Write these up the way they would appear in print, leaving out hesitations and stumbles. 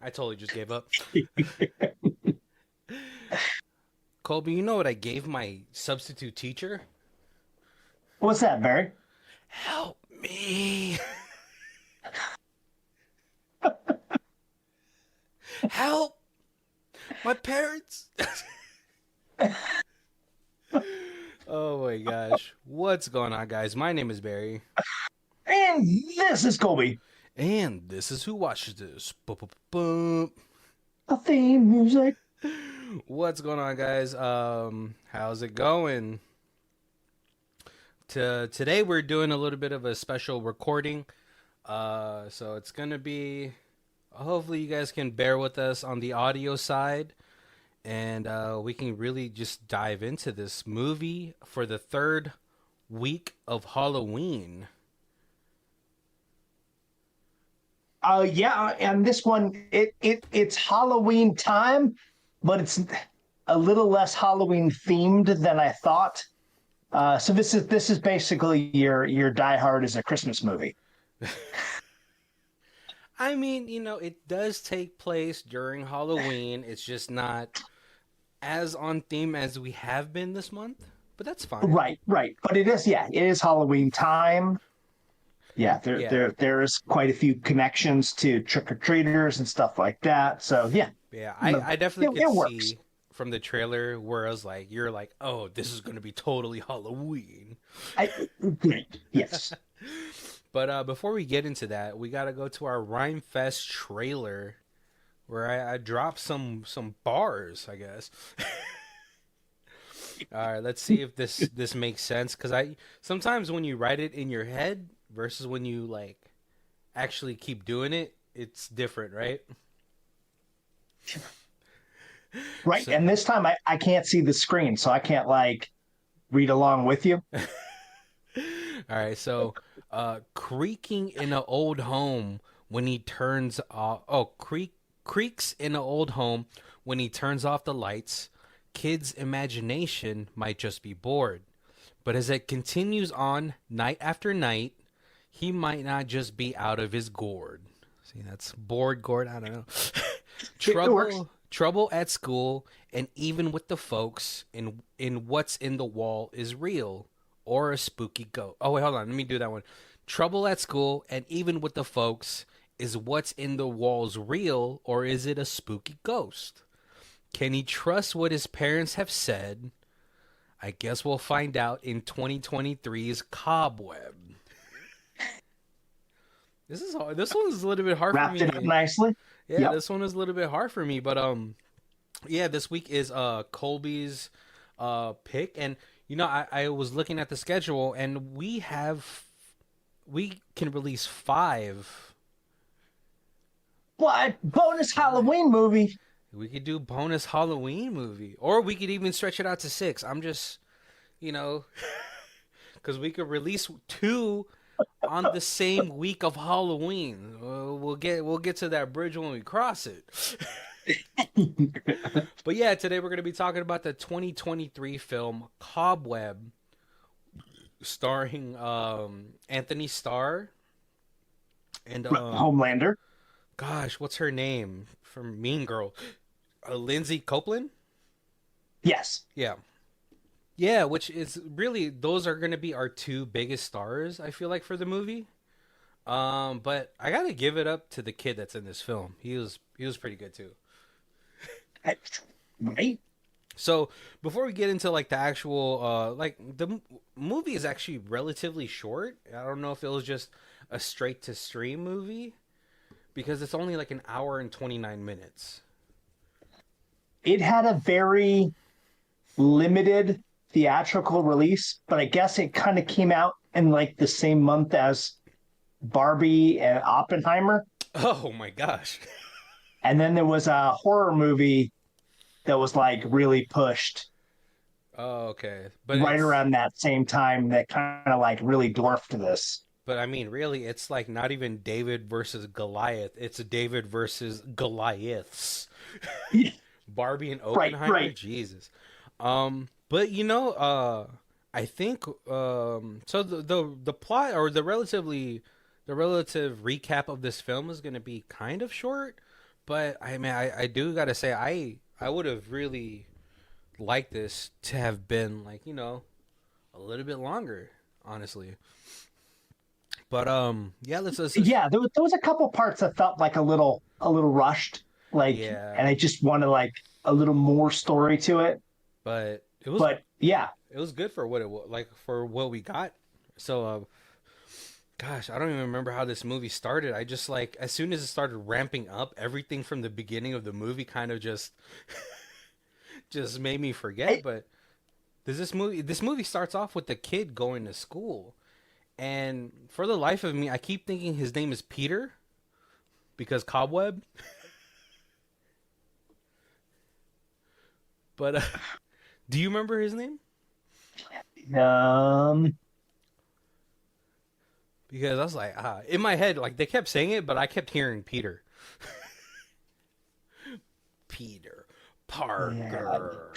I totally just gave up. Colby, you know what I gave my substitute teacher? What's that, Barry? Help me. Help my parents. Oh my gosh. What's going on, guys? My name is Barry. And this is Colby. And this is Who Watches This. Boom. A theme music. What's going on, guys? How's it going? Today we're doing a little bit of a special recording. So it's gonna be. Hopefully, you guys can bear with us on the audio side, and we can really just dive into this movie for the third week of Halloween. Yeah, and this one it's Halloween time, but it's a little less Halloween themed than I thought. So this is basically your Die Hard is a Christmas movie. I mean, it does take place during Halloween. It's just not as on theme as we have been this month, but that's fine. Right, right. But it is Halloween time. Yeah, Yeah, there's quite a few connections to trick or treaters and stuff like that. So yeah, yeah. I, no, I definitely could it works. see from the trailer where I was like, you're like, oh, this is going to be totally Halloween. Great. Yes. But before we get into that, we got to go to our Rhyme Fest trailer where I dropped some bars, I guess. All right, let's see if this makes sense. Because I sometimes when you write it in your head versus when you like actually keep doing it, it's different, right? Right. So, And this time I can't see the screen, so I can't like read along with you. all right. So, creaking in an old home when he turns off. Oh, creaks in an old home when he turns off the lights. Kids' imagination might just be bored, but as it continues on night after night, he might not just be out of his gourd. See, that's bored gourd. I don't know. It works. Trouble at school, and even with the folks in what's in the wall is real or a spooky ghost. Oh wait, hold on. Let me do that one. Trouble at school, and even with the folks, is what's in the walls real or is it a spooky ghost? Can he trust what his parents have said? I guess we'll find out in 2023's Cobweb. This is hard. This one's a little bit hard for Wrapped it up me. nicely. Yeah, Yep. this one is a little bit hard for me, but yeah, this week is Colby's pick, and I was looking at the schedule, and we can release five. What bonus Five. Halloween movie? We could do bonus Halloween movie, or we could even stretch it out to six. I'm just, you know, because we could release two on the same week of Halloween. We'll get to that bridge when we cross it. But yeah, today we're gonna be talking about the 2023 film Cobweb, starring Anthony Starr and Homelander. gosh, what's her name from Mean Girl? Lizzy Caplan. Yes. Yeah, yeah. Which is really those are gonna be our two biggest stars. I feel like for the movie. But I gotta give it up to the kid that's in this film. He was pretty good too. Right. So before we get into like the actual like movie is actually relatively short. I don't know if it was just a straight to stream movie because it's only like an hour and 29 minutes. It had a very limited theatrical release, but I guess it kind of came out in like the same month as Barbie and Oppenheimer. Oh my gosh. And then there was a horror movie that was like really pushed Oh, okay. right around that same time that kind of like really dwarfed this. But I mean really it's like not even David versus Goliath. It's David versus Goliaths. Barbie and Right, Oppenheimer, right. Jesus. But I think so the plot or the relative recap of this film is going to be kind of short, But I mean, I do gotta say, I would have really liked this to have been like, a little bit longer, honestly. But yeah, let's Yeah, there was a couple parts that felt like a little rushed, like, yeah. and I just wanted like a little more story to it. But But yeah, it was good for what it was, like for what we got. So gosh, I don't even remember how this movie started. I just like as soon as it started ramping up, everything from the beginning of the movie kind of just made me forget. I, But this movie starts off with the kid going to school, and for the life of me, I keep thinking his name is Peter because Cobweb. But do you remember his name? um, Because I was like, in my head, like they kept saying it, but I kept hearing Peter. Peter yeah, Parker.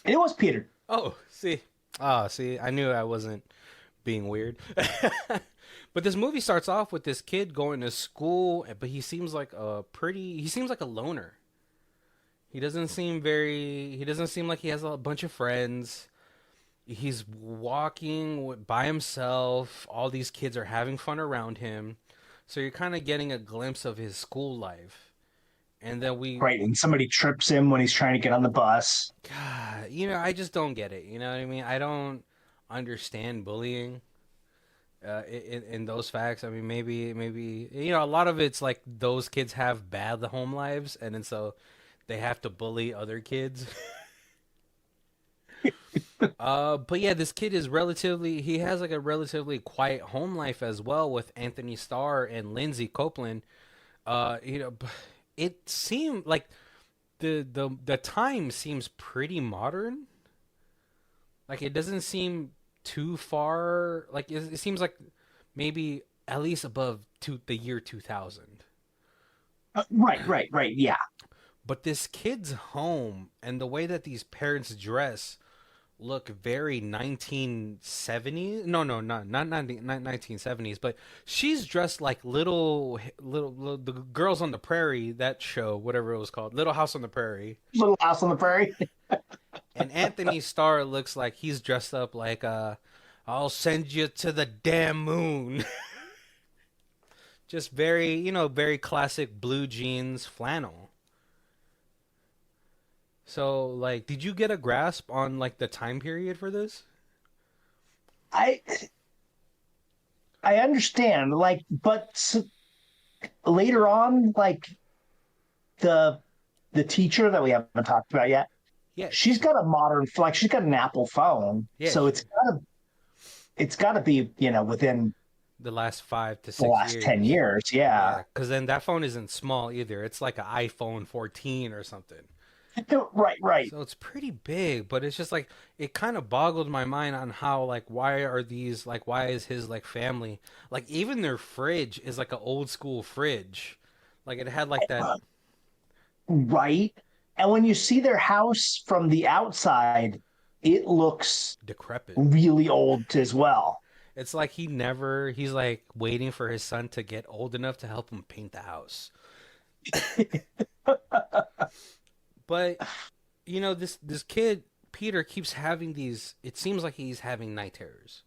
it was Peter. Oh, see. Oh, see, I knew I wasn't being weird. But this movie starts off with this kid going to school, but he seems like a loner. He doesn't seem like he has a bunch of friends. He's walking by himself. All these kids are having fun around him. So you're kind of getting a glimpse of his school life. And then Right, and somebody trips him when he's trying to get on the bus. God, I just don't get it. You know what I mean? I don't understand bullying in those facts. I mean, maybe a lot of it's like those kids have bad home lives, and then so they have to bully other kids. But yeah, this kid he has like a relatively quiet home life as well with Anthony Starr and Lizzy Caplan. It seemed like the time seems pretty modern. Like it doesn't seem too far. Like it seems like maybe at least above the year 2000. Right. Yeah. But this kid's home and the way that these parents dress look very 1970s. No, no, not 1970s, but she's dressed like little the girls on the prairie, that show, whatever it was called, Little House on the Prairie. Little House on the Prairie. And Anthony Starr looks like he's dressed up like I'll send you to the damn moon. Just very, very classic blue jeans flannel. So, like, did you get a grasp on like the time period for this? I I understand, like, but later on, like the the teacher that we haven't talked about yet, Yeah, she's got a modern, like she's got an Apple phone, yeah, so it's got to be within the last five to the six last 10 years. years. Yeah. Yeah, because then that phone isn't small either. It's like an iPhone 14 or something. Right. So it's pretty big, but it's just like it kind of boggled my mind on how like why is his like family like even their fridge is like an old school fridge. Like it had like that Right. And when you see their house from the outside, it looks decrepit. really old as well. It's like he's like waiting for his son to get old enough to help him paint the house. But this kid Peter keeps having these. It seems like he's having night terrors,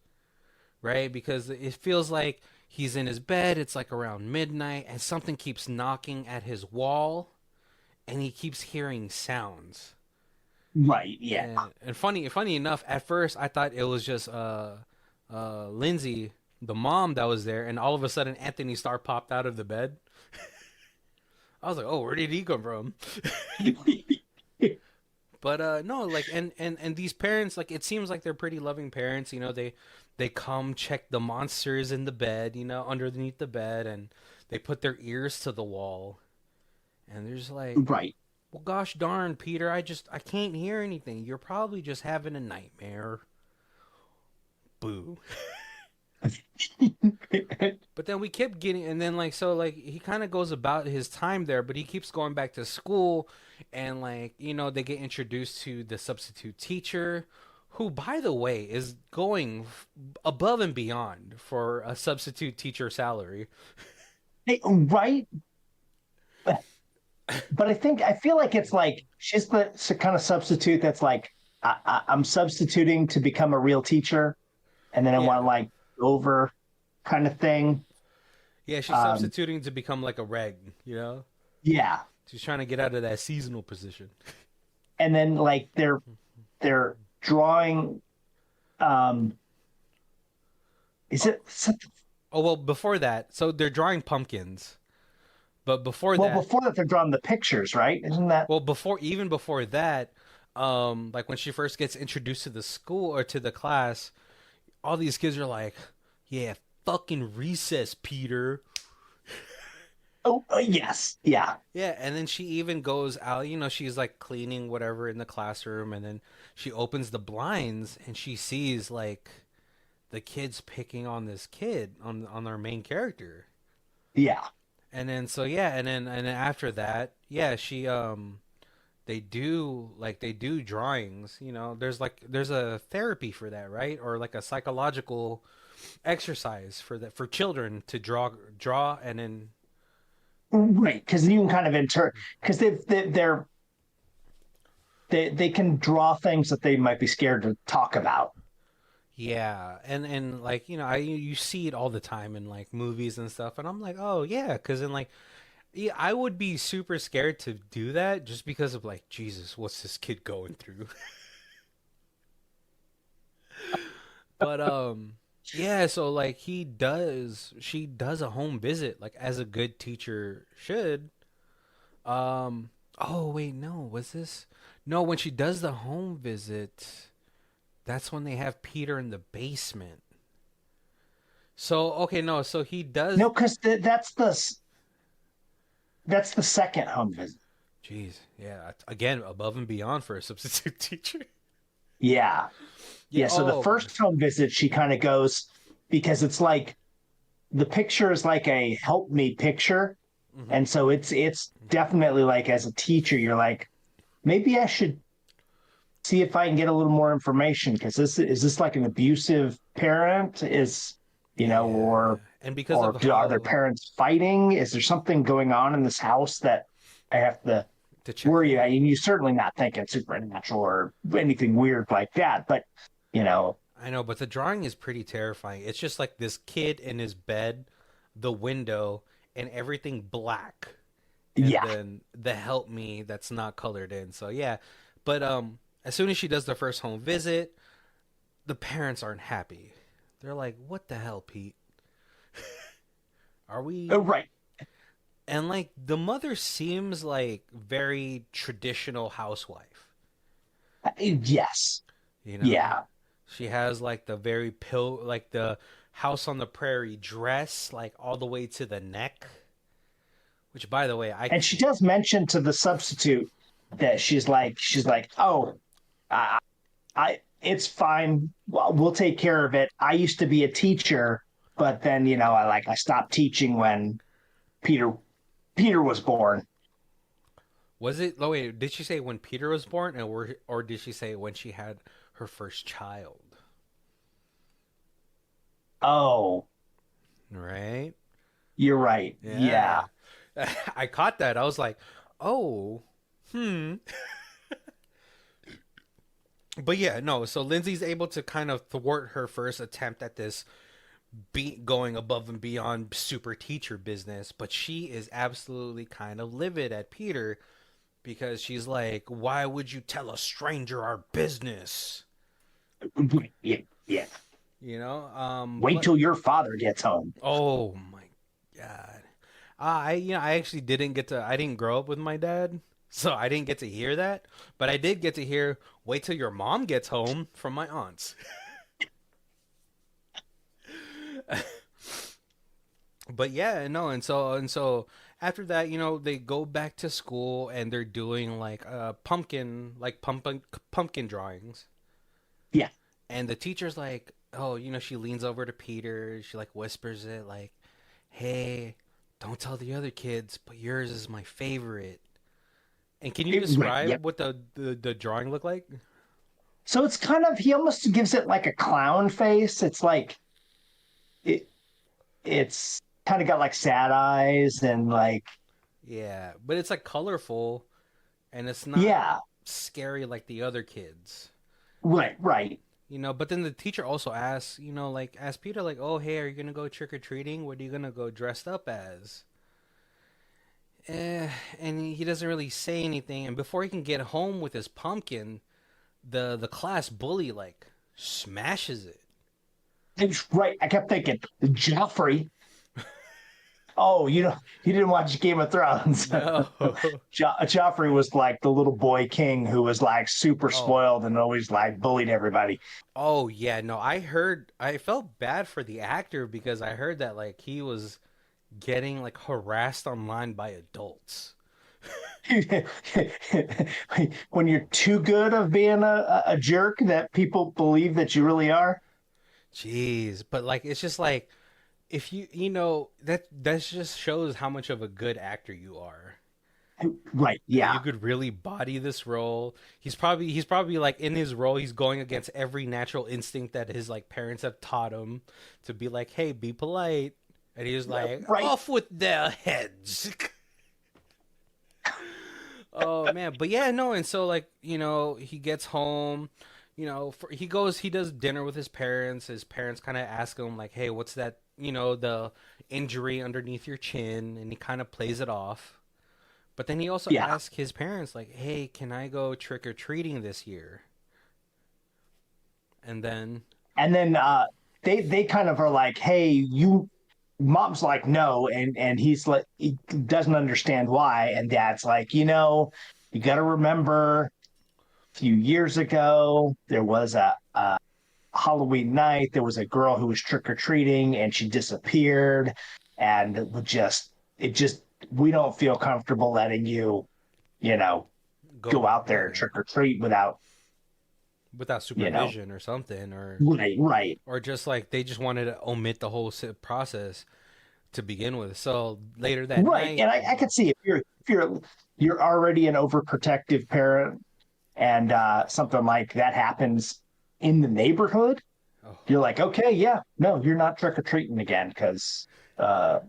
right? Because it feels like he's in his bed. It's like around midnight, and something keeps knocking at his wall, and he keeps hearing sounds. Right. Yeah. And funny enough, at first I thought it was just Lindsay, the mom, that was there, and all of a sudden Anthony Starr popped out of the bed. I was like, oh, where did he come from? But no, like and these parents, like it seems like they're pretty loving parents. They come check the monsters in the bed, underneath the bed, and they put their ears to the wall, and they're just like, Right. well, gosh darn, Peter, I can't hear anything. You're probably just having a nightmare. Boo. But then we kept getting, and then like so like he kind of goes about his time there, but he keeps going back to school, and like they get introduced to the substitute teacher, who by the way is going above and beyond for a substitute teacher salary. Right. But I feel like it's like she's the kind of substitute that's like I'm substituting to become a real teacher, and then I want to Yeah. like over kind of thing. Yeah, she's Um, substituting to become like a reg, you know? yeah, She's trying to get out of that seasonal position. and then like they're drawing. Um, Oh, is it oh well, before that, so they're drawing pumpkins. But before well that, before that they're drawing the pictures, right? Isn't that well, before even before that, like when she first gets introduced to the school or to the class, all these kids are like, "Yeah, fucking recess, Peter." oh yes, yeah, Yeah, and then she even goes out, she's like cleaning whatever in the classroom, and then she opens the blinds and she sees like the kids picking on this kid on our main character. yeah. And then so yeah, and then after that, yeah, she they do drawings, there's a therapy for that, right? Or like a psychological exercise for that for children to draw and then Right, because you can kind of because they can draw things that they might be scared to talk about. yeah, and like I you see it all the time in like movies and stuff, and I'm like, oh yeah, because in like yeah, I would be super scared to do that just because of like Jesus, what's this kid going through? But yeah, so like she does a home visit like as a good teacher should. Oh wait, no, was this? No, when she does the home visit, that's when they have Peter in the basement. So okay, no, so he does. No, because that's the second home visit. Jeez, yeah, again above and beyond for a substitute teacher. Yeah, Yeah. yeah. So the Oh, okay. first home visit, she kind of goes because it's like the picture is like a help me picture, Hmm. and so it's definitely like as a teacher, you're like maybe I should see if I can get a little more information because this like an abusive parent Yeah, and because of are their how parents fighting? Is there something going on in this house that I have to to check worry about? for. And you're certainly not thinking supernatural or anything weird like that, but you know, I know, but the drawing is pretty terrifying. It's just like this kid in his bed, the window, and everything black, and yeah. then the help me that's not colored in. So yeah, but as soon as she does the first home visit, the parents aren't happy. They're like, "What the hell, Pete? Are Oh, we?" right. And like the mother seems like very traditional housewife. Yes. You know, Yeah. she has like the very like the house on the prairie dress, like all the way to the neck. Which, by the way, And she does mention to the substitute that she's like, oh, I, it's fine. We'll take care of it. I used to be a teacher, but then I stopped teaching when Peter Peter was born. was it. Oh wait, did she say when Peter was born, or did she say when she had her first child? Oh, Right? you're right. Yeah. Yeah, I caught that. I was like, oh, hmm. But yeah, no. So Lindsay's able to kind of thwart her first attempt at this going above and beyond super teacher business, but she is absolutely kind of livid at Peter because she's like, "Why would you tell a stranger our business?" Yeah. Yeah. Wait But till your father gets home. oh my god, I actually I didn't grow up with my dad, so I didn't get to hear that, but I did get to hear, "Wait till your mom gets home" from my aunts. But yeah, no, and so after that, they go back to school and they're doing like pumpkin drawings. Yeah. And the teacher's like, oh, she leans over to Peter, she like whispers it like, "Hey, don't tell the other kids, but yours is my favorite." And can you Right. Yep. describe what the drawing looked like? So it's kind of he almost gives it like a clown face. It's like it it's kind of got like sad eyes and like Yeah, but it's like colorful and it's not Yeah, scary like the other kids. right, right. But then the teacher also asks, like asks Peter like, "Oh, hey, are you going to go trick or treating? What are you going to go dressed up as?" Eh, and he doesn't really say anything, and before he can get home with his pumpkin, the class bully like smashes it. Right. I kept thinking, Joffrey. Oh, you didn't watch Game of Thrones. No. Joffrey was like the little boy king who was like super Oh. spoiled and always like bullied everybody. Oh yeah, no. I felt bad for the actor because I heard that like he was getting like harassed online by adults. When you're too good of being a jerk that people believe that you really are. Jeez, but like it's just like if that just shows how much of a good actor you are. Right. That you Yeah. could really body this role. He's probably like in his role he's going against every natural instinct that his like parents have taught him to be like, "Hey, be polite." And he was like, Right. "Off with their heads." Oh man, but yeah, no, and so like he gets home, he does dinner with his parents. His parents kind of ask him like, "Hey, what's that? The injury underneath your chin," and he kind of plays it off. But then he also Yeah. asks his parents like, "Hey, can I go trick or treating this year?" And then, And then they kind of are like, hey, you mom's like no, and he's like he doesn't understand why, and dad's like, you got to remember a few years ago there was a Halloween night, there was a girl who was trick-or-treating and she disappeared, and it just we don't feel comfortable letting you you know go go, out there and yeah, trick-or-treat without without you know supervision or something, or right. or just like they just wanted to omit the whole process to begin with. So later that Right. night, And I could see if you're already an overprotective parent and something like that happens in the neighborhood, oh, you're like, okay, yeah, no, you're not trick or treating again because uh,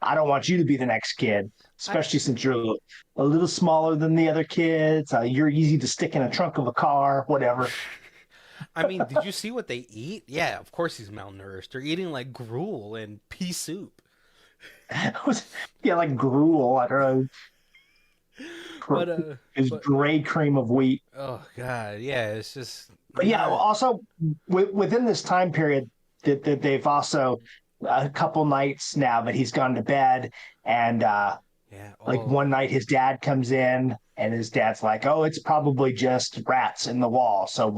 I don't want you to be the next kid, I especially since you're a little smaller than the other kids. You're easy to stick in a trunk of a car, whatever. I mean, did you see what they eat? Yeah, of course he's malnourished. They're eating like gruel and pea soup. Yeah, like gruel. I don't But know. Is but gray cream of wheat. oh god, yeah, it's just But yeah, not. also within this time period that they've also a couple nights now that he's gone to bed, and Yeah. like Oh, one night his dad comes in and his dad's like, oh, it's probably just rats in the wall, so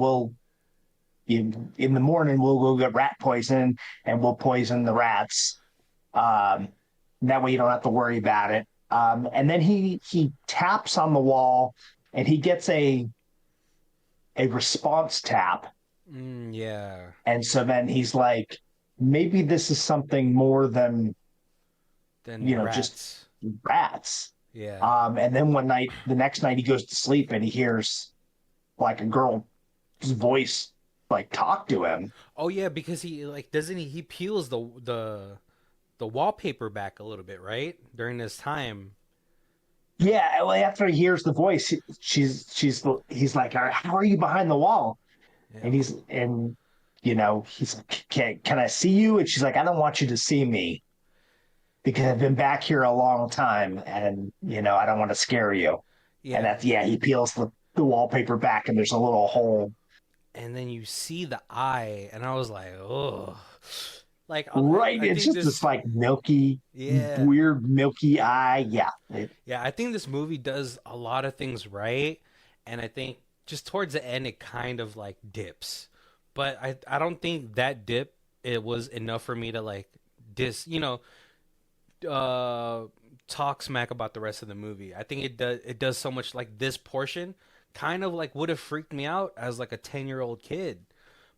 in the morning we'll go get rat poison and we'll poison the rats. um that way you don't have to worry about it. And then he taps on the wall and he gets a response tap. yeah. And so then he's like, maybe this is something more than, Then just rats. rats. Yeah. And then the next night, he goes to sleep and he hears like a girl's voice like talk to him. Oh yeah, because he like doesn't he peels the wallpaper back a little bit, right? During this time. Yeah, well, after he hears the voice, he's like, how are you behind the wall? Yeah. And he's like, can I see you? And she's like, I don't want you to see me because I've been back here a long time and I don't want to scare you. And Yeah. that's yeah, he peels the wallpaper back and there's a little hole. And then you see the eye and I was like, "Oh." Like Right. I It's think just this this like milky, yeah. weird, milky eye. Yeah. Yeah, I think this movie does a lot of things right, and I think just towards the end it kind of like dips. But I don't think that dip it was enough for me to like dis, uh talk smack about the rest of the movie. I think it does so much like this portion kind of like would have freaked me out as like a 10-year-old kid.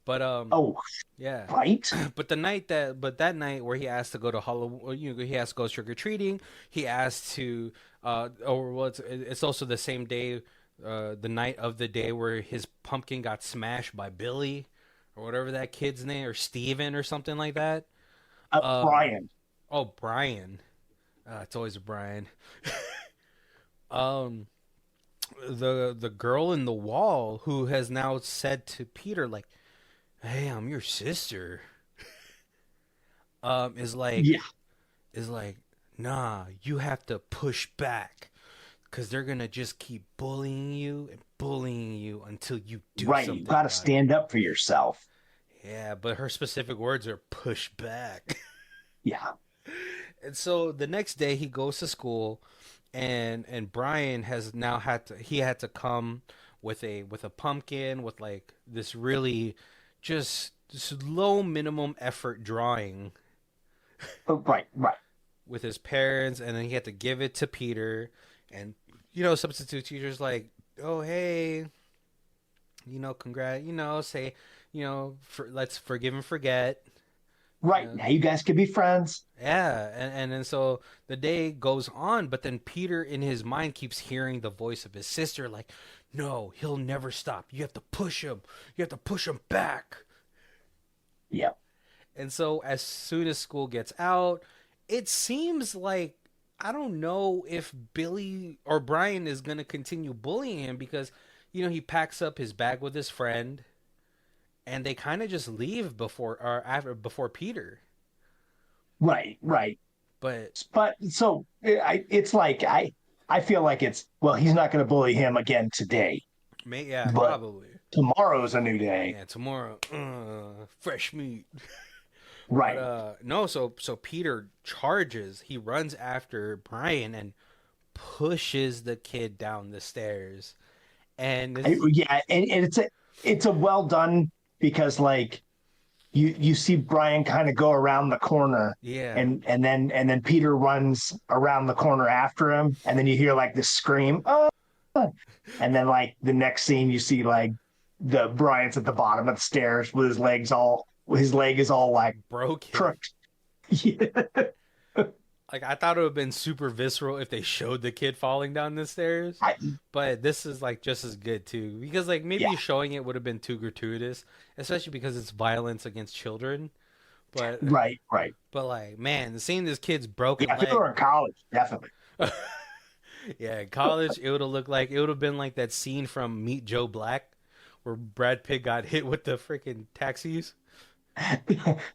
But Oh, yeah. right. But that night where he asked to go to Halloween, he asked to go trick or treating. He asked to, or well, it's also the same day, the night of the day where his pumpkin got smashed by Billy, or whatever that kid's name, or Steven or something like that. Um, Brian. oh Brian. It's always a Brian. Um, the girl in the wall who has now said to Peter like, "Hey, I'm your sister." Um, is Yeah, like is like, "Nah, you have to push back because they're gonna just keep bullying you until you do right. You something got to about it." stand up for yourself. Yeah, but her specific words are push back. Yeah, And so the next day he goes to school, and Brian has now had to come with a pumpkin with like this really just this low minimum effort drawing right, right, with his parents, and then he had to give it to Peter, and substitute teachers like, oh hey, congrats, say, let's forgive and forget. right. Uh, Now you guys can be friends. Yeah, and then so the day goes on, but then Peter in his mind keeps hearing the voice of his sister, like, no, he'll never stop. You have to push him. You have to push him back. Yeah, And so as soon as school gets out, it seems like I don't know if Billy or Brian is gonna continue bullying him because, he packs up his bag with his friend and they kind of just leave before Peter. right, right. But But so it's like I feel like it's well, he's not going to bully him again today, yeah, but probably. tomorrow's a new day. Yeah, tomorrow, fresh meat. But Right. no, so Peter charges. He runs after Brian and pushes the kid down the stairs. And this, Yeah, and it's a well done because like you see Brian kind of go around the corner yeah, and then Peter runs around the corner after him and then you hear like this scream, oh, and then like the next scene you see like the Brian's at the bottom of the stairs with his leg is all like broken. crooked. Yeah. Like I thought it would have been super visceral if they showed the kid falling down the stairs. I, But this is like just as good too, because like yeah, maybe showing it would have been too gratuitous, especially because it's violence against children. But right, right. but like man, seeing this kid's broken Yeah, if you leg. were in college, definitely. Yeah, in college it would have been like that scene from Meet Joe Black where Brad Pitt got hit with the freaking taxis,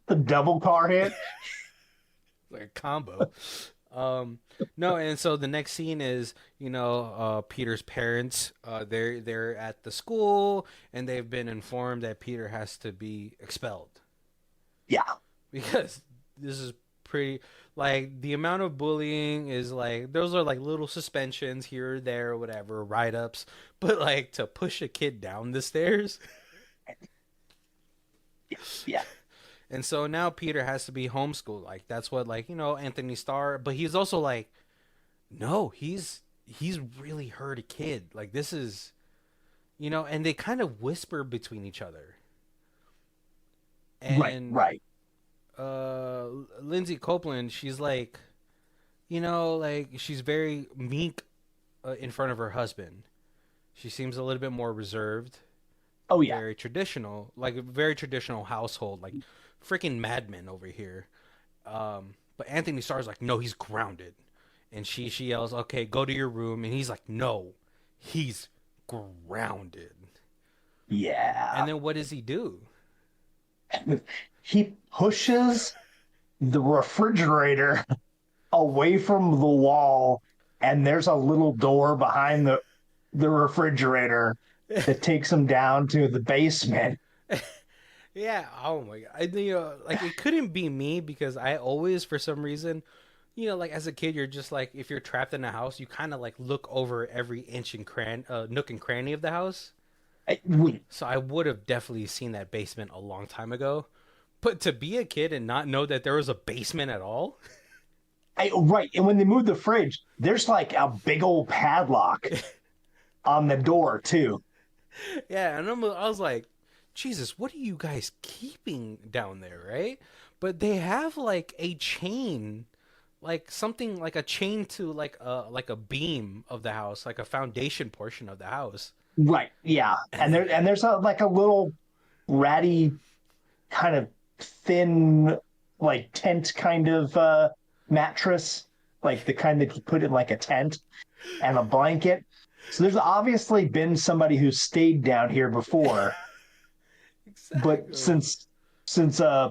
The double car hit. like a combo. Um, no, and so the next scene is Peter's parents. They're at the school and they've been informed that Peter has to be expelled Yeah, because this is pretty like the amount of bullying is like those are like little suspensions here or there or whatever write ups, but like to push a kid down the stairs. yeah, And so now Peter has to be homeschooled. Like that's what like Anthony Starr, but he's also like no, he's really hurt a kid. Like this is and they kind of whisper between each other. right, And right. uh Lizzy Caplan, she's like like she's very meek in front of her husband. She seems a little bit more reserved, Oh yeah, very traditional, like a very traditional household, like freaking madmen over here. But Anthony Starr's like, no, he's grounded, and she yells, okay, go to your room, and he's like, no, he's grounded. yeah. And then what does he do? He pushes the refrigerator away from the wall, and there's a little door behind the refrigerator that takes him down to the basement. Yeah, oh my god, like it couldn't be me because I always, for some reason, like as a kid, you're just like if you're trapped in a house, you kind of like look over every inch and nook and cranny of the house. We, So I would have definitely seen that basement a long time ago. But to be a kid and not know that there was a basement at all, right, and when they move the fridge, there's like a big old padlock on the door too. yeah, and I was like, Jesus, what are you guys keeping down there, right? But they have like a chain, like something like a chain to like a beam of the house, like a foundation portion of the house. Right, yeah, And then and there's like a little ratty kind of thin like tent kind of mattress. like the kind that you put in like a tent and a blanket. So there's obviously been somebody who's stayed down here before, but Exactly. since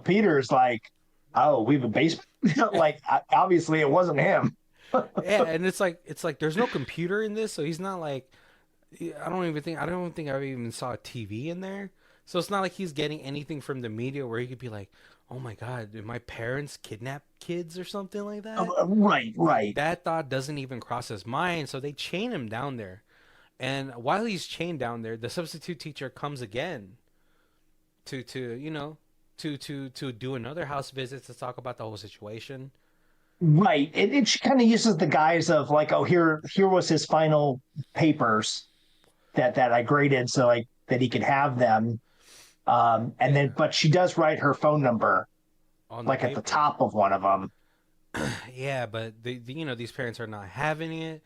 Peter's like, oh, we have a basement, like obviously it wasn't him. Yeah, and it's like there's no computer in this, so he's not like I don't think I even saw a TV in there. So it's not like he's getting anything from the media where he could be like, "Oh my God, did my parents kidnap kids or something like that?" Right, right. That thought doesn't even cross his mind. So they chain him down there, and while he's chained down there, the substitute teacher comes again to to do another house visit to talk about the whole situation. Right. It kind of uses the guise of like, oh, here was his final papers that I graded so like that he could have them. And Yeah, then, but she does write her phone number on the like at the paper. top of one of them. Yeah, but these parents are not having it,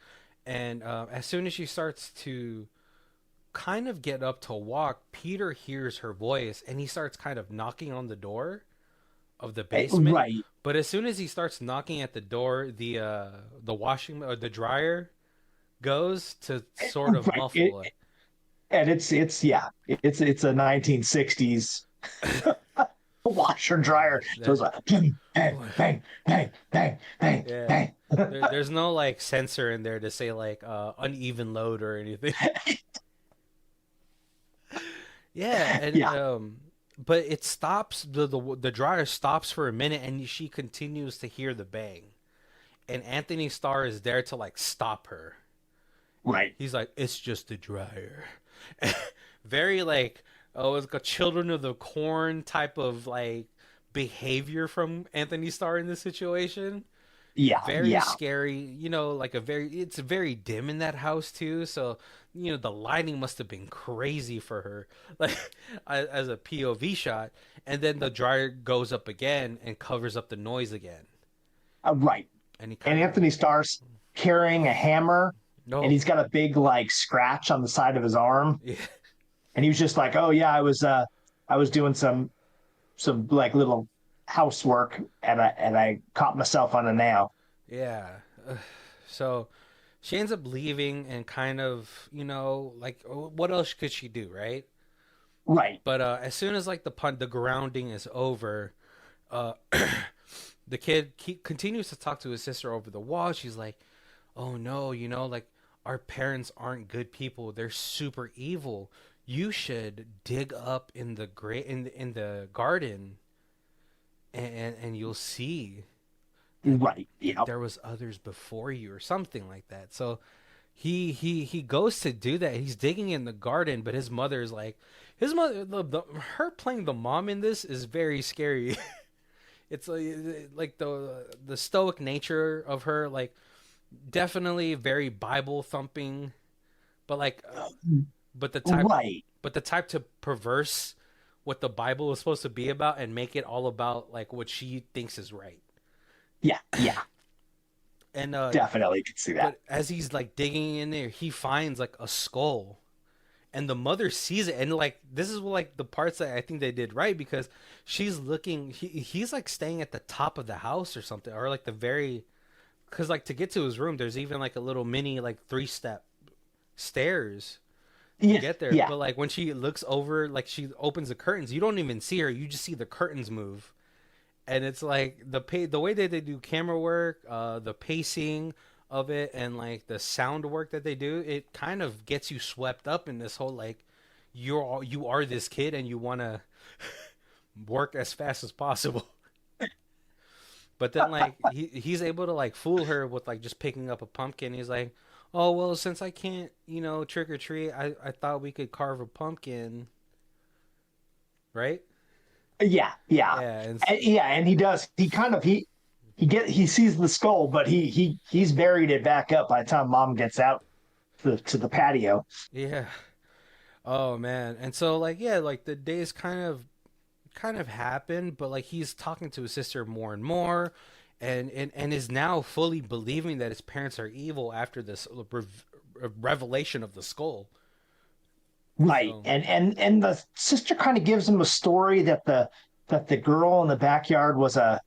and as soon as she starts to kind of get up to walk, Peter hears her voice, and he starts kind of knocking on the door of the basement. Right. But as soon as he starts knocking at the door, the washing or the dryer goes to sort of Right. muffle it. And yeah, it's a 1960s washer dryer. So it's like bang, bang, bang, bang, bang, bang, Yeah. bang. There's no like sensor in there to say like uneven load or anything. Yeah, and Yeah. but it stops the dryer stops for a minute and she continues to hear the bang. And Anthony Starr is there to like stop her. Right. He's like, "It's just the dryer." Very like, oh, it's like a Children of the Corn type of like behavior from Anthony Starr in this situation. Yeah. Very Yeah. scary, like it's very dim in that house too, so the lighting must have been crazy for her, like as a POV shot. And then the dryer goes up again and covers up the noise again, Right. and he And kind of Anthony Starr's carrying a hammer, and no. he's got a big like scratch on the side of his arm. Yeah. And he was just like, "Oh yeah, I was doing some like little housework, and I caught myself on a nail." Yeah. So she ends up leaving and kind of, like what else could she do, right? Right. But as soon as like the grounding is over, uh the kid continues to talk to his sister over the wall. She's like, "Oh no, like our parents aren't good people. They're super evil. You should dig up in the in the garden, and you'll see that Right. Yeah. there was others before you or something like that." So he goes to do that. He's digging in the garden, but his mother is like, his mother her playing the mom in this is very scary. It's like the stoic nature of her, like definitely very Bible thumping, but like but the type Right. but the type to perverse what the Bible is supposed to be about and make it all about like what she thinks is right. Yeah. Yeah. And Definitely could see that. but as he's like digging in there, he finds like a skull, and the mother sees it, and like this is like the parts that I think they did right, because she's looking. He's like staying at the top of the house or something, or like the very, because like to get to his room, there's even like a little mini like 3-step stairs to Yeah. get there. Yeah. But like when she looks over, like she opens the curtains, you don't even see her. You just see the curtains move, and it's like the way that they do camera work, the pacing of it, and like the sound work that they do, it kind of gets you swept up in this whole like you are this kid and you want to work as fast as possible. But then like he's able to like fool her with like just picking up a pumpkin. He's like, "Oh well, since I can't, trick or treat, I thought we could carve a pumpkin, right?" Yeah. Yeah. Yeah, and Yeah. And he does. He kind of he sees the skull, but he's buried it back up by the time mom gets out to the patio. yeah. Oh man. And so like yeah, like the days kind of happen, but like he's talking to his sister more and more, and is now fully believing that his parents are evil after this revelation of the skull. Right. So And the sister kind of gives him a story that the girl in the backyard was a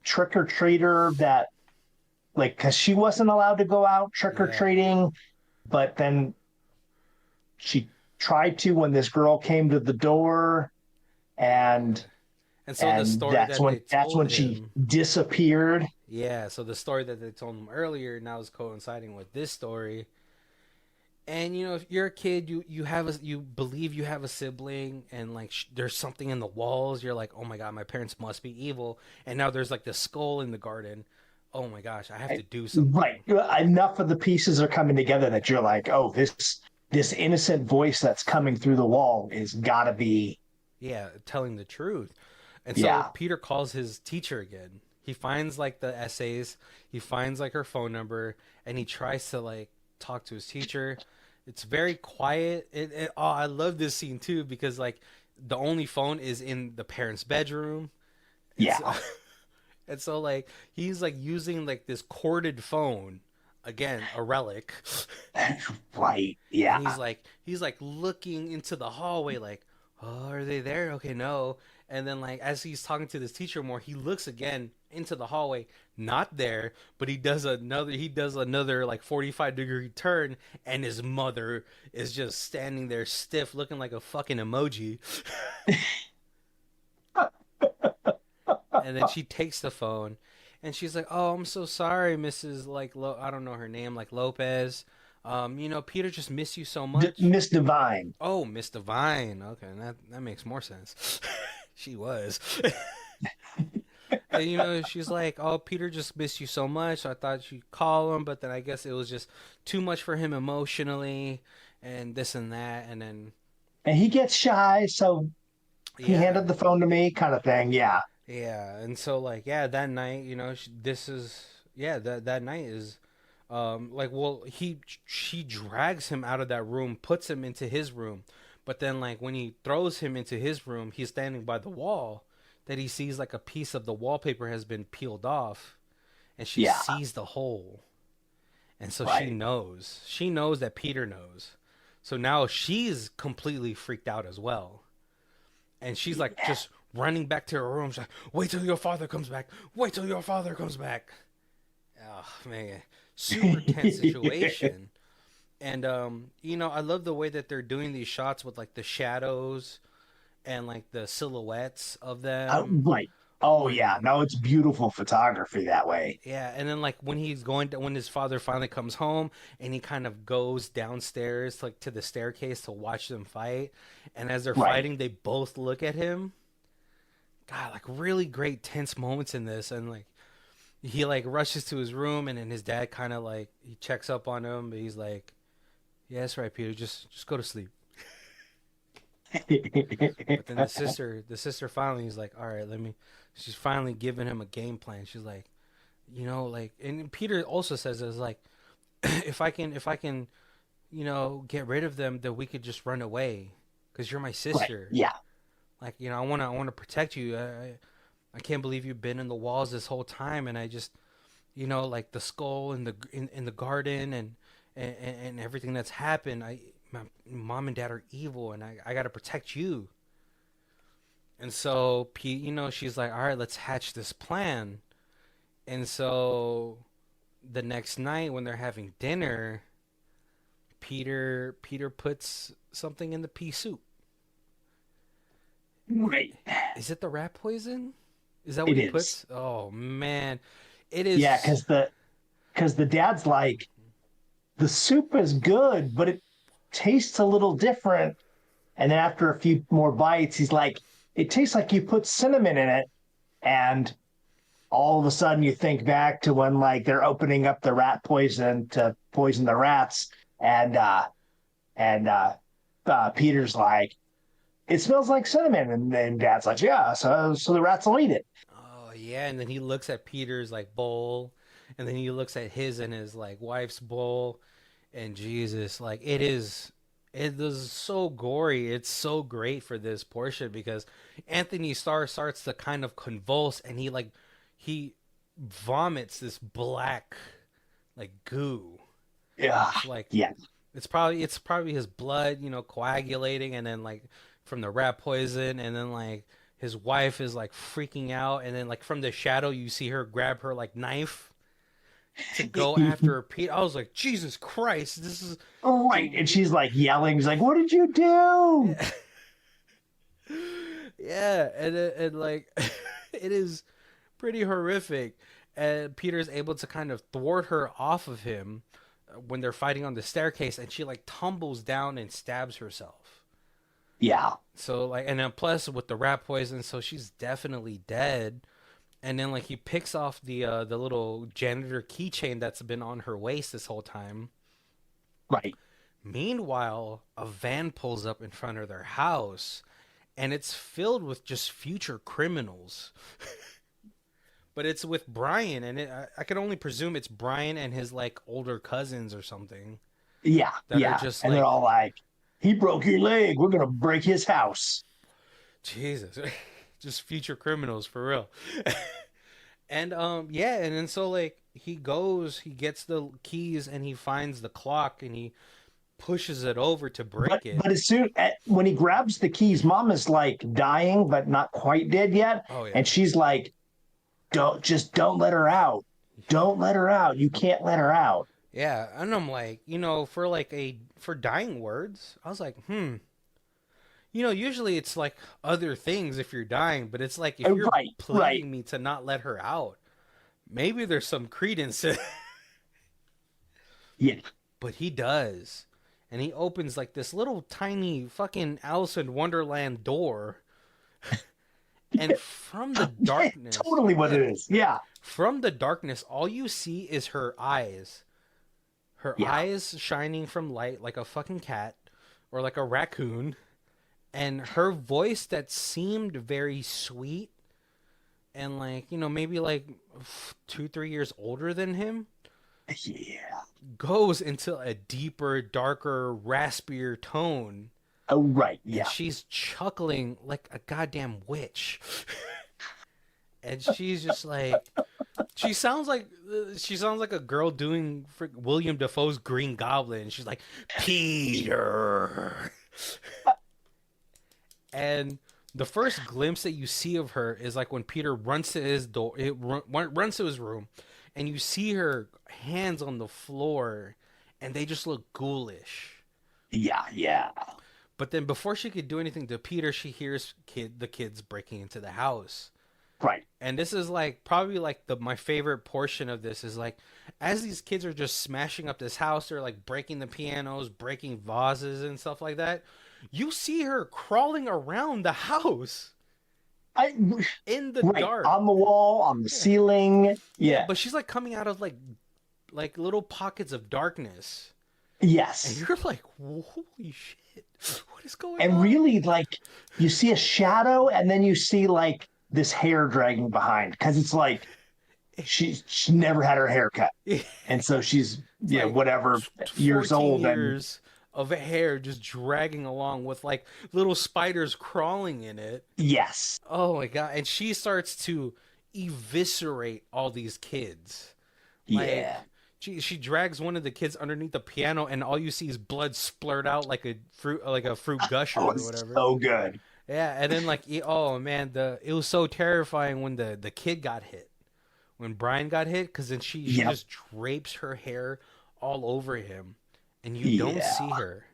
trick or treater that like because she wasn't allowed to go out trick or Yeah, treating, but then she tried to when this girl came to the door, yeah. and And so the story that they that's told when she him, disappeared. yeah, so the story that they told him earlier now is coinciding with this story. And you know, if you're a kid, you believe you have a sibling, and like there's something in the walls. You're like, oh my god, my parents must be evil. And now there's like this skull in the garden. Oh my gosh, I have to do Right, something. enough of the pieces are coming together that you're like, oh, this innocent voice that's coming through the wall is gotta be. Yeah, telling the truth. And so Yeah, Peter calls his teacher again. He finds like the essays, he finds like her phone number, and he tries to like talk to his teacher. It's very quiet. Oh, I love this scene too because like the only phone is in the parents' bedroom, and yeah. so and so like he's like using like this corded phone, again a relic, Right, and yeah. he's like looking into the hallway like, oh, are they there? Okay, no. And then like as he's talking to this teacher more, he looks again into the hallway, not there, but he does another like 45-degree turn, and his mother is just standing there stiff looking like a fucking emoji. And then she takes the phone and she's like, oh, I'm so sorry, Mrs. like I don't know her name, like Lopez. Peter just missed you so much. Miss Divine. Oh, Miss Divine. Okay, that makes more sense. She was. And she's like, "Oh, Peter just missed you so much. So I thought you'd call him, but then I guess it was just too much for him emotionally, and this and that, and then And he gets shy, so he yeah, handed the phone to me, kind of thing. Yeah, yeah, and so like yeah, that night, this is yeah that night is, like well she drags him out of that room, puts him into his room, but then like when he throws him into his room, he's standing by the wall, that he sees like a piece of the wallpaper has been peeled off, and she yeah, sees the hole. And so she right. knows. She knows that Peter knows. So now she's completely freaked out as well. And she's like just running back to her room. She's like, wait till your father comes back. Wait till your father comes back. Oh, man. Super tense situation. And, I love the way that they're doing these shots with like the shadows and like the silhouettes of them. Right. Oh Oh my yeah, no, it's beautiful photography that way. Yeah, and then like when his father finally comes home and he kind of goes downstairs like to the staircase to watch them fight, and as they're Right. fighting, they both look at him. God, like really great tense moments in this, and like he like rushes to his room, and then his dad kind of like he checks up on him, but he's like, "Yeah, that's right, Peter. Just go to sleep." But then the sister finally is like, "All right, let me." She's finally giving him a game plan. She's like, like, and Peter also says it's like, if I can get rid of them, then we could just run away because you're my Right. sister. Yeah. Like, I want to protect you. I can't believe you've been in the walls this whole time, and I just, like the skull in the garden, and everything that's happened. My mom and dad are evil, and I got to protect you. And so Pete, she's like, all right, let's hatch this plan. And so the next night when they're having dinner, Peter puts something in the pea soup. Right. Is it the rat poison? Is that what It he is. puts? Oh man, it Yeah, is. because the dad's like, the soup is good, but it tastes a little different. And then after a few more bites, he's like, it tastes like you put cinnamon in it. And all of a sudden you think back to when like they're opening up the rat poison to poison the rats, and Peter's like, it smells like cinnamon, and then Dad's like, yeah, so the rats will eat it. Oh yeah, and then he looks at Peter's like bowl, and then he looks at his and his like wife's bowl, and Jesus, like it is so gory. It's so great for this portion because Anthony Starr starts to kind of convulse, and he vomits this black like goo. Yeah, It's like yeah, it's probably his blood, coagulating, and then like from the rat poison, and then like his wife is like freaking out, and then like from the shadow you see her grab her like knife to go after Pete. I was like, Jesus Christ, this is Right. And the she's like yelling. She's like, what did you do? yeah, yeah, and like it is pretty horrific. And Peter's able to kind of thwart her off of him when they're fighting on the staircase, and she like tumbles down and stabs herself. Yeah. So like, and then plus with the rat poison, so she's definitely dead. And then like he picks off the little janitor keychain that's been on her waist this whole time. Right. Meanwhile, a van pulls up in front of their house, and it's filled with just future criminals. But it's with Brian, and I can only presume it's Brian and his like older cousins or something Yeah. that are Yeah. just And they're like, all like, he broke your leg. We're going to break his house. Jesus, just future criminals for real. And yeah, and then so like he gets the keys and he finds the clock and he pushes it over to break it. But as soon when he grabs the keys, mom is like dying, but not quite dead yet. Oh yeah. And she's like, don't let her out. Don't let her out. You can't let her out. Yeah, and I'm like, for like for dying words, I was like, usually it's like other things if you're dying, but it's like if you're Right. Right. pleading me to not let her out, maybe there's some credence to Yeah. but he does. And he opens like this little tiny fucking Alice in Wonderland door. And from the darkness, Totally what yeah, it is. Yeah. from the darkness, all you see is her eyes. Her Yeah. eyes shining from light like a fucking cat or like a raccoon. And her voice that seemed very sweet and like, maybe like 2, 3 years older than him Yeah. goes into a deeper, darker, raspier tone. Oh, right. And Yeah. she's chuckling like a goddamn witch. And she's just like, she sounds like a girl doing William Dafoe's Green Goblin. She's like, Peter. And the first glimpse that you see of her is like when Peter runs to his door, runs to his room, and you see her hands on the floor, and they just look ghoulish. Yeah. Yeah. But then before she could do anything to Peter, she hears the kids breaking into the house. Right. And this is like probably like my favorite portion of this is like as these kids are just smashing up this house, they're like breaking the pianos, breaking vases and stuff like that. You see her crawling around the house I in the right dark. on the wall, on the Yeah. ceiling. Yeah, Yeah. but she's like coming out of like little pockets of darkness. And Yes. you're like, "Holy shit. What is going And on?" really, like, you see a shadow, and then you see like this hair dragging behind because it's like she never had her hair cut, and so she's It's like whatever years 14 old, and years of hair just dragging along with like little spiders crawling in it. yes, Oh my god. And she starts to eviscerate all these kids. Like yeah, she drags one of the kids underneath the piano and all you see is blood splurt out like a fruit gusher oh, or it's whatever. so good. Yeah, and then like oh man, it was so terrifying when the kid got hit. When Brian got hit cuz then she Yep, just drapes her hair all over him and you don't yeah, see her.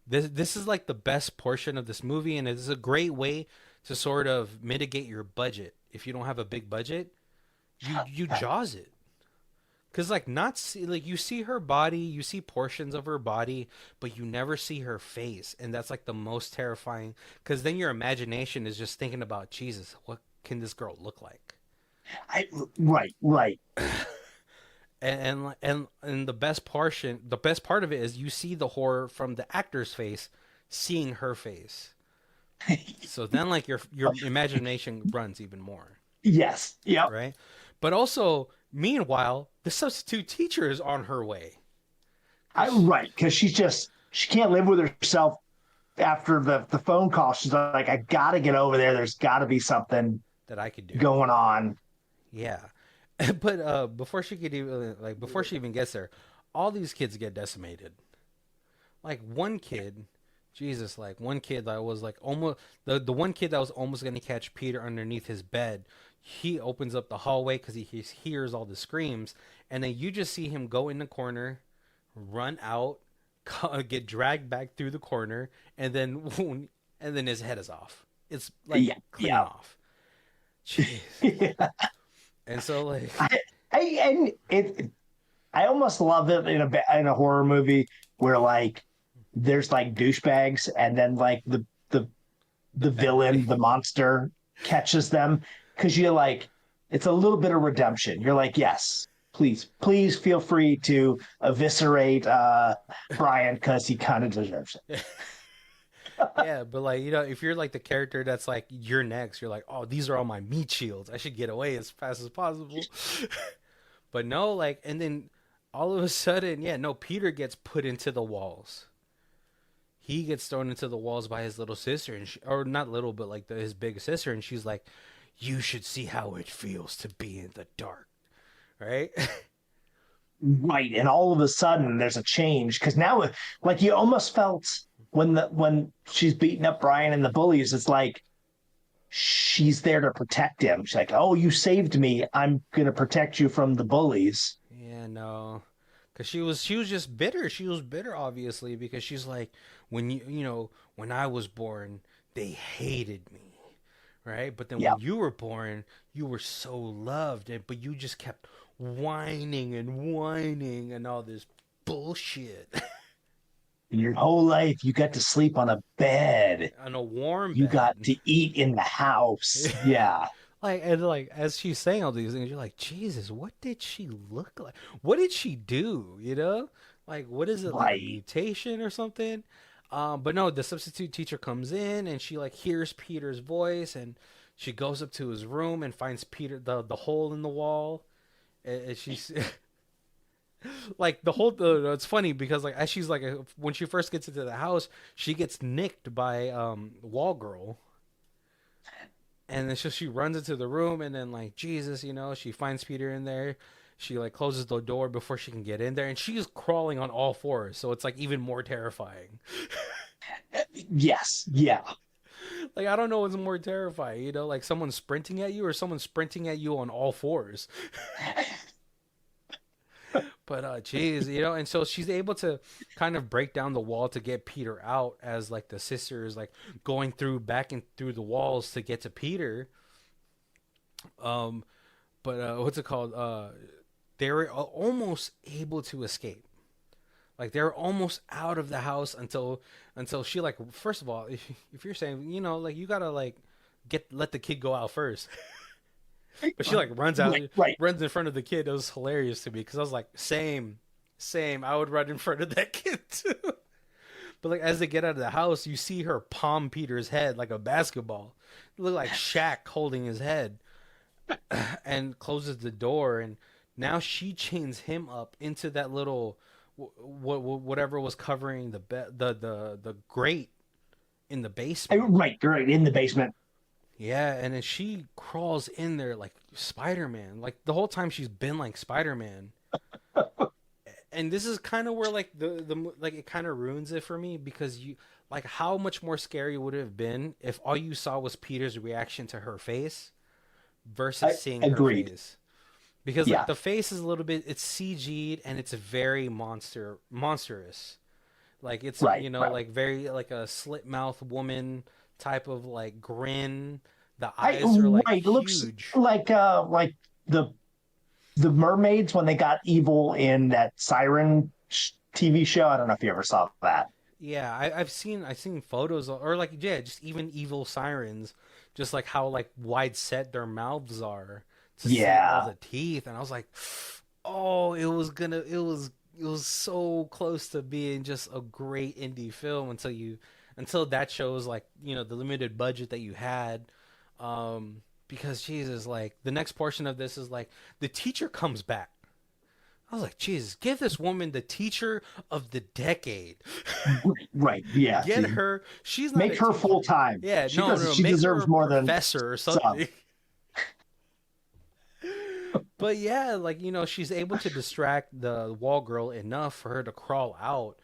This is like the best portion of this movie, and it is a great way to sort of mitigate your budget. If you don't have a big budget, you jaws it. Cause like not see, like you see her body, you see portions of her body, but you never see her face, and that's like the most terrifying. Cause then your imagination is just thinking about Jesus. What can this girl look like? I right, right, And the best part of it is you see the horror from the actor's face, seeing her face. So then like your imagination runs even more, yes, yep. right? But also meanwhile, the substitute teacher is on her way. I 'Cause right because she can't live with herself after the phone call. She's like, I gotta get over there. There's got to be something that I could do. going on. Yeah. But before she even gets there, all these kids get decimated. Like one kid Jesus, like one kid that was like almost the one kid that was almost gonna catch Peter underneath his bed. He opens up the hallway because he hears all the screams, and then you just see him go in the corner, run out, get dragged back through the corner, and then and then his head is off. It's like Yeah, clean yeah. off. Jeez. Yeah. And so like I, and I almost love it in a horror movie where like there's like douchebags and then like the the bad guy. villain, the monster catches them because you're like it's a little bit of redemption. You're like, yes, please feel free to eviscerate Brian because he kind of deserves it. Yeah, but like if you're like the character that's like you're next, you're like, oh, these are all my meat shields. I should get away as fast as possible. But no, like, and then all of a sudden, yeah, no, Peter gets put into the walls. He gets thrown into the walls by his little sister, and or not little, but like his big sister, and she's like, "You should see how it feels to be in the dark." Right? Right, and all of a sudden there's a change because now, like you almost felt when she's beating up Brian and the bullies, it's like she's there to protect him. She's like, "Oh, you saved me. I'm gonna protect you from the bullies." Yeah, no, because she was just bitter. She was bitter, obviously, because she's like, when when I was born, they hated me, right? But then Yeah, when you were born, you were so loved, but you just kept whining and all this bullshit your whole life you got to sleep on a bed. on a warm You got bed. to eat in the house. Yeah, Like and like as she's saying all these things, you're like, Jesus, what did she look like? What did she do? Like what is it, like a right. mutation or something? But no, the substitute teacher comes in and she like hears Peter's voice and she goes up to his room and finds Peter the hole in the wall. And she's like it's funny because like as she's like when she first gets into the house, she gets nicked by Wall Girl, and then she runs into the room and then like Jesus, she finds Peter in there. She like closes the door before she can get in there, and she's crawling on all fours, so it's like even more terrifying. Yes, yeah. Like I don't know what's more terrifying, like someone sprinting at you or someone sprinting at you on all fours. But geez, and so she's able to kind of break down the wall to get Peter out as like the sister is like going through back and through the walls to get to Peter. Um, but what's it called? They were almost able to escape. Like they were almost out of the house until she like first of all, if you're saying like you gotta like let the kid go out first. But she like runs out, Right, right. runs in front of the kid. It was hilarious to me because I was like, same. I would run in front of that kid too. But like as they get out of the house, you see her palm Peter's head like a basketball. It looked like Shaq holding his head, and closes the door. And now she chains him up into that little whatever was covering the the grate in the basement. Right, right. In the basement. Yeah, and then she crawls in there like Spider-Man. Like the whole time she's been like Spider-Man. And this is kind of where like the like it kind of ruins it for me because you like how much more scary would it have been if all you saw was Peter's reaction to her face versus seeing her Agreed. face. Because like Yeah. the face is a little bit it's CG'd and it's very monstrous. Like it's Right, right. like very like a slit mouth woman type of like grin. The I eyes are like right. It looks huge. like the the mermaids when they got evil in that Siren TV show. I don't know if you ever saw that. Yeah, I've seen photos or like yeah, just even evil sirens, just like how like wide set their mouths are to see all Yeah. the teeth, and I was like, oh, it was so close to being just a great indie film until that shows like the limited budget that you had, because Jesus, like the next portion of this is like the teacher comes back. I was like, Jesus, give this woman the teacher of the decade. Right. Yeah. Get her. She's not Make a her teacher. full time. Yeah, She no, no, does. no. She Make her deserves a more than professor or some. something. But yeah, like she's able to distract the wall girl enough for her to crawl out.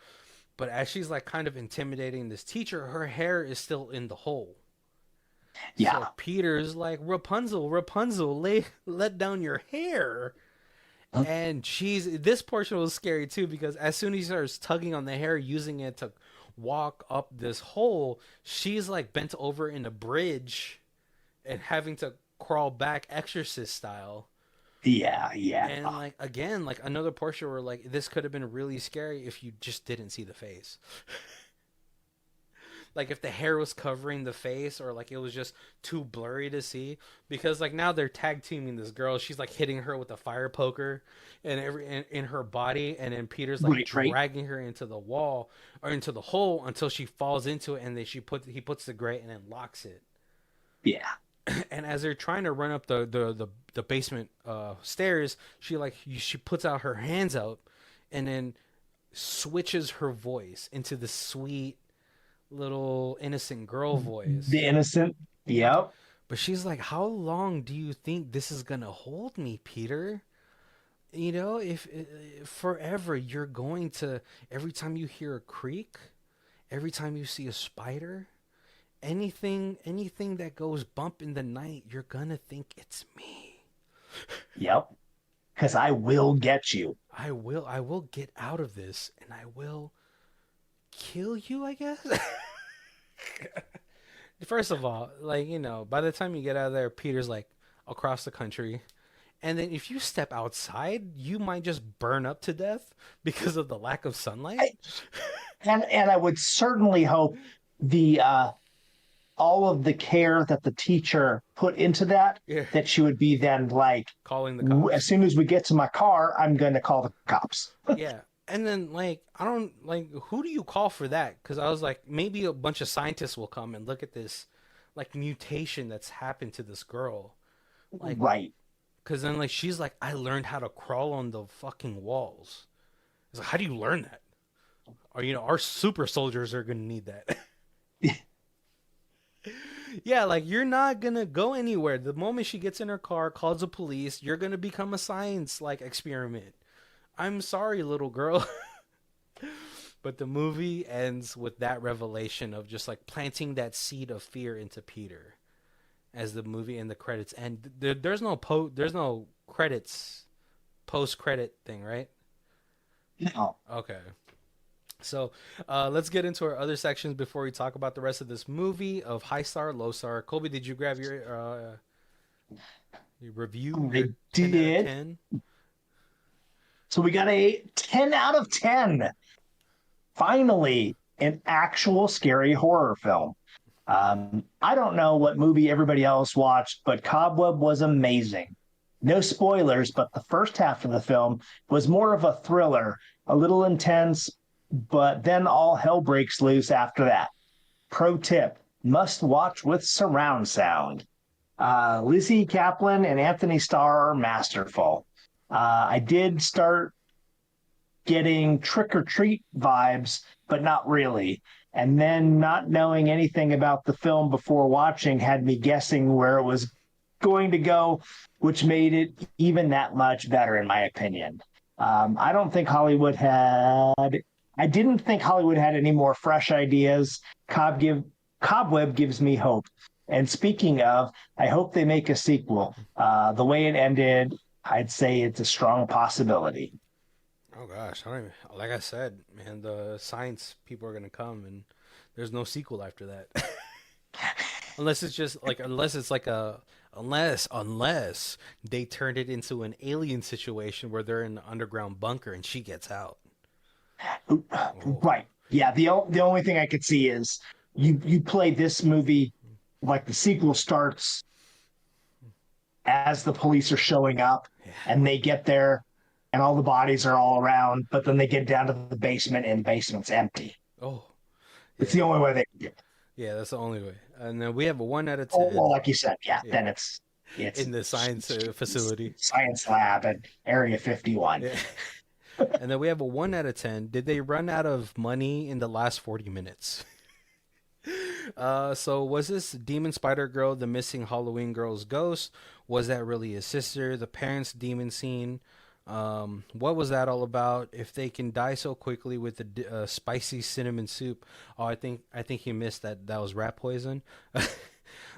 But as she's like kind of intimidating this teacher, her hair is still in the hole. So Yeah. Peter's like, Rapunzel, Rapunzel, let down your hair. And this portion was scary too, because as soon as he starts tugging on the hair, using it to walk up this hole, she's like bent over in a bridge and having to crawl back exorcist style. Yeah, yeah. And like again, like another portion where like this could have been really scary if you just didn't see the face. Like if the hair was covering the face, or like it was just too blurry to see, because like now they're tag teaming this girl. She's like hitting her with a fire poker and in her body, and then Peter's like Right, right. dragging her into the wall or into the hole until she falls into it, and then he puts the grate and then locks it. Yeah. And as they're trying to run up the basement stairs, she puts out her hands out and then switches her voice into the sweet little innocent girl voice. The innocent. Yep. But she's like, "How long do you think this is gonna hold me, Peter? You know, if forever you're going to, every time you hear a creak, every time you see a spider, anything that goes bump in the night, you're gonna think it's me. Yep. Because I will get you. I will get out of this, and I will kill you, I guess." First of all, like, by the time you get out of there, Peter's like across the country. And then if you step outside, you might just burn up to death because of the lack of sunlight. I, and I would certainly hope the all of the care that the teacher put into that, Yeah. that she would be then like, Calling the as cops. soon as we get to my car, I'm going to call the cops. Yeah. And then, like, I don't, like, who do you call for that? Because I was like, maybe a bunch of scientists will come and look at this, like, mutation that's happened to this girl. Like, Right. because then, like, she's like, I learned how to crawl on the fucking walls. It's like, how do you learn that? Or, our super soldiers are going to need that. Yeah, like, you're not going to go anywhere. The moment she gets in her car, calls the police, you're going to become a science, like, experiment. I'm sorry, little girl. But the movie ends with that revelation of just like planting that seed of fear into Peter as the movie and the credits end. There's no credits post credit thing, right? No. Okay. So let's get into our other sections before we talk about the rest of this movie of high star, low star. Colby, did you grab your review, I your 10 out of did. 10? So we got a 10 out of 10. Finally, an actual scary horror film. I don't know what movie everybody else watched, but Cobweb was amazing. No spoilers, but the first half of the film was more of a thriller, a little intense, but then all hell breaks loose after that. Pro tip, must watch with surround sound. Lizzy Caplan and Anthony Starr are masterful. I did start getting trick or treat vibes, but not really. And then not knowing anything about the film before watching had me guessing where it was going to go, which made it even that much better, in my opinion. I don't think Hollywood had. I didn't think Hollywood had any more fresh ideas. Cobweb gives me hope. And speaking of, I hope they make a sequel. The way it ended, I'd say it's a strong possibility. Oh gosh, I don't even, like I said, man, the science people are gonna come, and there's no sequel after that. Unless it's just like, unless they turned it into an alien situation where they're in an underground bunker and she gets out. Oh, Right. Yeah. The only thing I could see is you play this movie like the sequel starts as the police are showing up, yeah. and they get there and all the bodies are all around, but then they get down to the basement and the basement's empty. Oh, It's yeah. the only way they can get it. Yeah, that's the only way. And then we have a 1 out of Oh, well, 10. like you said, yeah, Yeah, then it's in the science facility. science lab at Area 51. Yeah. And then we have a 1 out of 10. Did they run out of money in the last 40 minutes? So was this demon spider girl the missing Halloween girl's ghost? Was that really his sister? The parents' demon scene. What was that all about? If they can die so quickly with the spicy cinnamon soup, oh, I think he missed that. That was rat poison.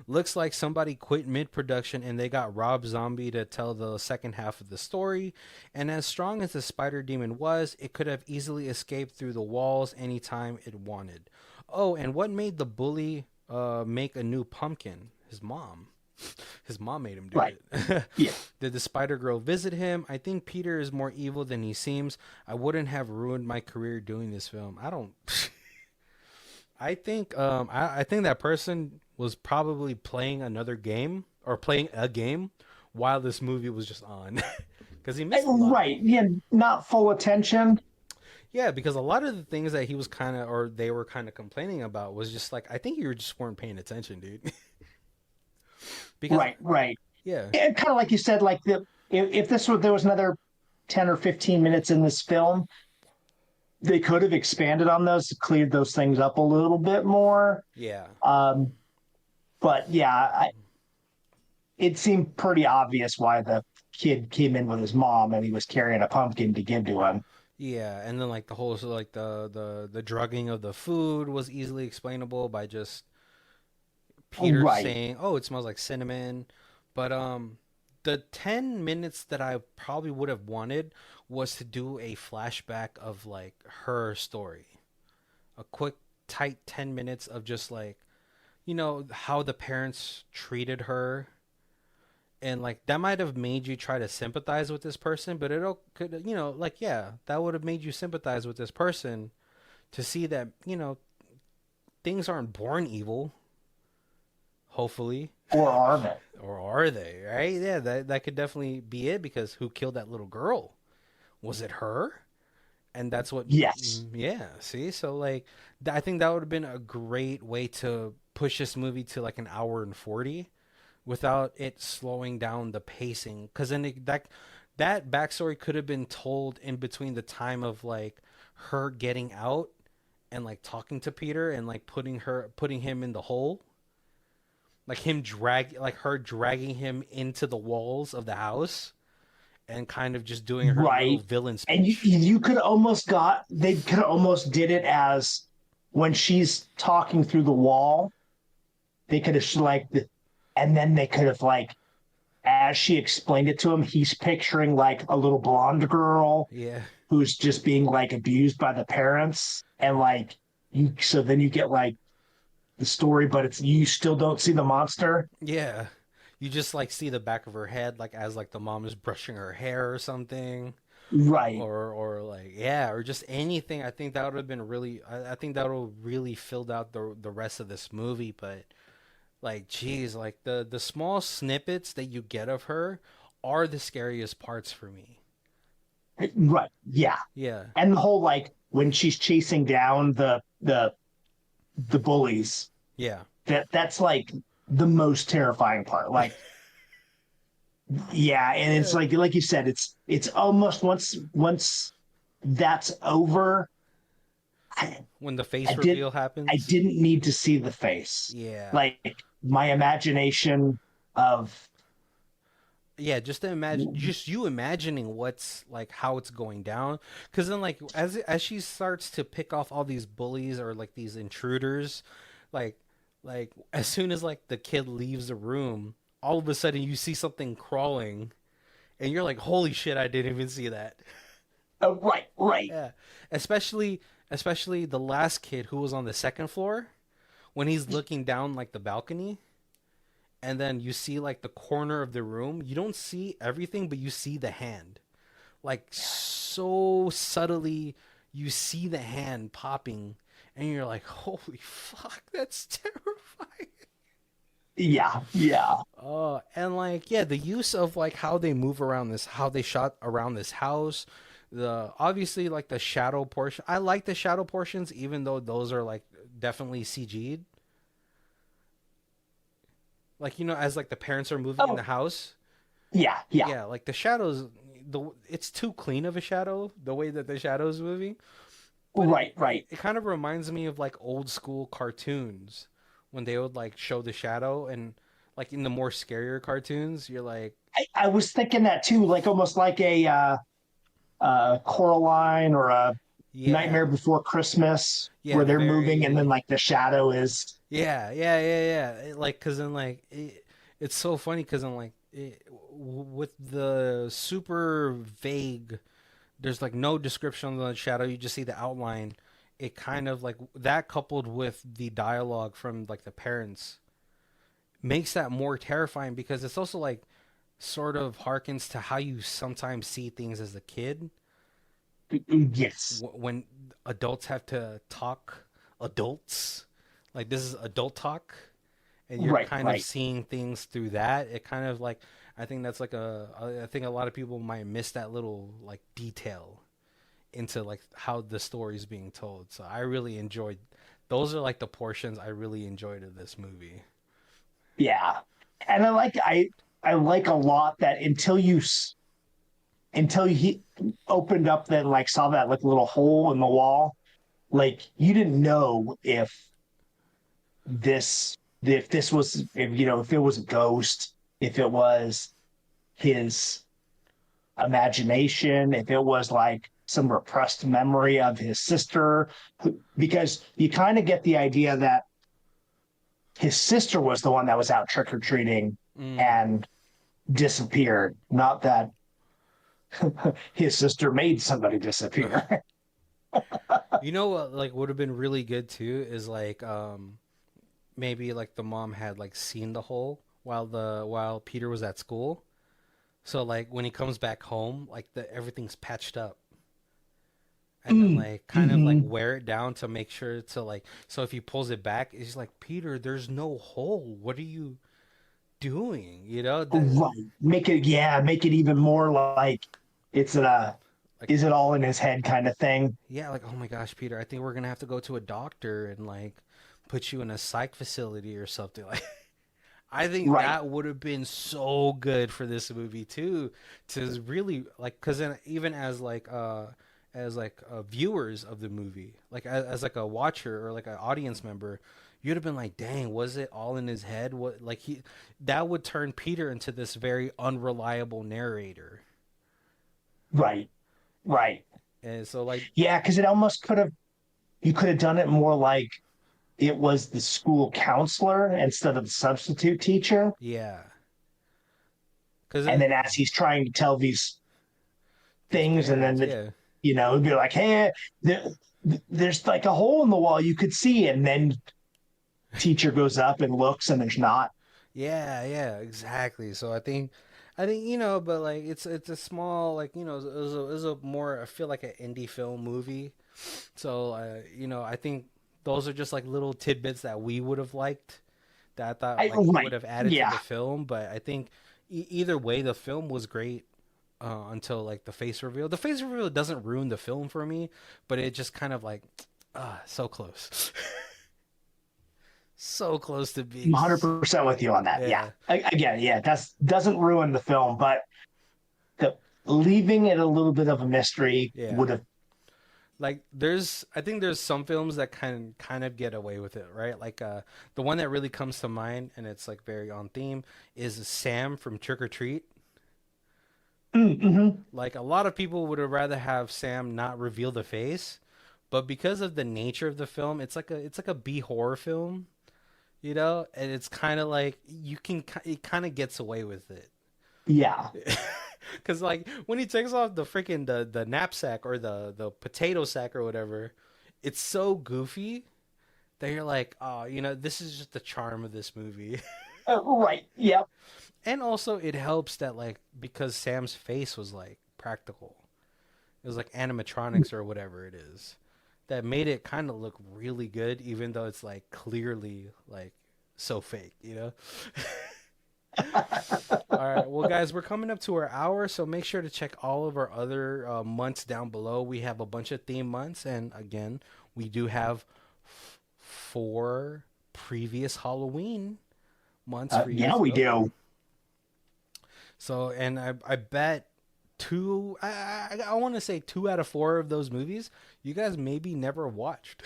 Looks like somebody quit mid production and they got Rob Zombie to tell the second half of the story. And as strong as the spider demon was, it could have easily escaped through the walls anytime it wanted. Oh, and what made the bully make a new pumpkin? His mom. His mom made him do Right. it. Yeah. Did the Spider Girl visit him? I think Peter is more evil than he seems. I wouldn't have ruined my career doing this film. I don't. I think that person was probably playing another game or playing a game while this movie was just on, because he missed a lot. Right. Yeah. Not full attention. Yeah, because a lot of the things that he was kind of or they were kind of complaining about was just like I think you just weren't paying attention, dude. Because Right. Right. yeah, And kind of like you said, like if this were there was another 10 or 15 minutes in this film, they could have expanded on those, cleared those things up a little bit more. yeah. Um, but yeah, it seemed pretty obvious why the kid came in with his mom and he was carrying a pumpkin to give to him. Yeah, and then like the whole so like the drugging of the food was easily explainable by just Peter Right. saying, "Oh, it smells like cinnamon." But the 10 minutes that I probably would have wanted was to do a flashback of like her story. A quick tight 10 minutes of just like, how the parents treated her and like that might have made you try to sympathize with this person, but it could like yeah, that would have made you sympathize with this person to see that things aren't born evil, hopefully. Or are they? Or are they, right? Yeah, that could definitely be it, because who killed that little girl? Was it her? And that's what Yes. yeah, see, so like I think that would have been a great way to push this movie to like an hour and 40 without it slowing down the pacing, because then that backstory could have been told in between the time of like her getting out and like talking to Peter and like putting him in the hole, like her dragging him into the walls of the house and kind of just doing her little Right. villain And speech. you could almost got they could almost did it as when she's talking through the wall, they could have like and then they could have like as she explained it to him, he's picturing like a little blonde girl Yeah. who's just being like abused by the parents, and like you so then you get like the story, but it's you still don't see the monster. Yeah. You just like see the back of her head like as like the mom is brushing her hair or something. Right. Or like yeah, or just anything. I think that would have been really I think that would really filled out the rest of this movie, but like geez, like the small snippets that you get of her are the scariest parts for me. Right. Yeah. Yeah. And the whole like when she's chasing down the bullies, Yeah. that's like the most terrifying part. Like yeah, and it's Yeah. like you said, it's almost once that's over, I, When the I face did reveal I happens. didn't need to see the face. Yeah. Like my imagination of Yeah, just to imagine, just you imagining what's like how it's going down, because then like as she starts to pick off all these bullies or like these intruders, like like as soon as like the kid leaves the room, all of a sudden you see something crawling, and you're like, holy shit, I didn't even see that. right, right. Yeah, especially the last kid who was on the second floor when he's looking down like the balcony, and then you see like the corner of the room. You don't see everything, but you see the hand. Like so subtly, you see the hand popping, and you're like, "Holy fuck, that's terrifying." Yeah, yeah. Oh, and like yeah, the use of like how they move around this, how they shot around this house, the obviously like the shadow portion. I like the shadow portions, even though those are like definitely CG'd. Like as like the parents are moving in Oh, the house. yeah, yeah. Yeah, like the shadows, it's too clean of a shadow the way that the shadow's moving, but Right, right. it kind of reminds me of like old school cartoons when they would like show the shadow, and like in the more scarier cartoons, you're like I was thinking that too, like almost like a Coraline or a Nightmare Yeah, Before Christmas, yeah, where they're moving and then very. like the shadow is. Like, cause then like it's so funny because I'm like with the super vague. There's like no description on the shadow. You just see the outline. It kind of like that coupled with the dialogue from like the parents makes that more terrifying because it's also like sort of harkens to how you sometimes see things as a kid Yes, when adults have to talk adults. Like this is adult talk and you're right, kind of right. seeing things through that. It kind of like I think that's like I think a lot of people might miss that little like detail into like how the story is being told. So I really enjoyed those are like the portions I really enjoyed of this movie. Yeah, and I like a lot that until he opened up that like saw that like little hole in the wall, like you didn't know if this was if if it was a ghost, if it was his imagination, if it was like some repressed memory of his sister, because you kind of get the idea that his sister was the one that was out trick or treating Mm. and disappeared, not that his sister made somebody disappear. You know what like would have been really good too is like maybe like the mom had like seen the hole while Peter was at school. So like when he comes back home, like the everything's patched up. And then like kind of like Mm-hmm. wear it down to make sure to like so if he pulls it back, it's like Peter, there's no hole. What are you doing? You know, the Right. Make it even more like it's a like is it all in his head kind of thing. yeah, like oh my gosh, Peter, I think we're gonna have to go to a doctor and like put you in a psych facility or something. Like I think Right. that would have been so good for this movie too, to really like, cause then even as like viewers of the movie, like as like a watcher or like an audience member, you'd have been like, dang, was it all in his head? What like he that would turn Peter into this very unreliable narrator, Right. Right. and so like Yeah, because it almost could have you could have done it more like it was the school counselor instead of the substitute teacher. yeah, cause And then as he's trying to tell these things, and then parents, yeah. it'd be like, hey, there, there's like a hole in the wall you could see, and then teacher goes up and looks, and there's not. Yeah, exactly. So I think but like it's a small like it was a more I feel like an indie film movie. So I think those are just like little tidbits that we would have liked that I thought like would Right. have added to Yeah. the film. But I think either way, the film was great until like the face reveal. The face reveal doesn't ruin the film for me, but it just kind of like so close, so close to I'm being 100% with you on that. Yeah. yeah. Again, yeah, that's doesn't ruin the film, but the leaving it a little bit of a mystery Yeah. would have. Like I think there's some films that kind of get away with it, right? Like the one that really comes to mind and it's like very on theme is Sam from Trick or Treat. Mm-hmm. Like a lot of people would have rather have Sam not reveal the face, but because of the nature of the film, it's like a B horror film, and it's kind of like it kind of gets away with it. Yeah. Cause like when he takes off the freaking the knapsack or the potato sack or whatever, it's so goofy that you're like, oh, this is just the charm of this movie. Right. Yep. And also it helps that like because Sam's face was like practical. It was like animatronics or whatever it is. That made it kind of look really good, even though it's like clearly like so fake. All right, well, guys, we're coming up to our hour, so make sure to check all of our other months down below. We have a bunch of theme months, and again, we do have four previous Halloween months for you Yeah, to we go do. through. So, and I bet I want to say 2 out of 4 of those movies you guys maybe never watched.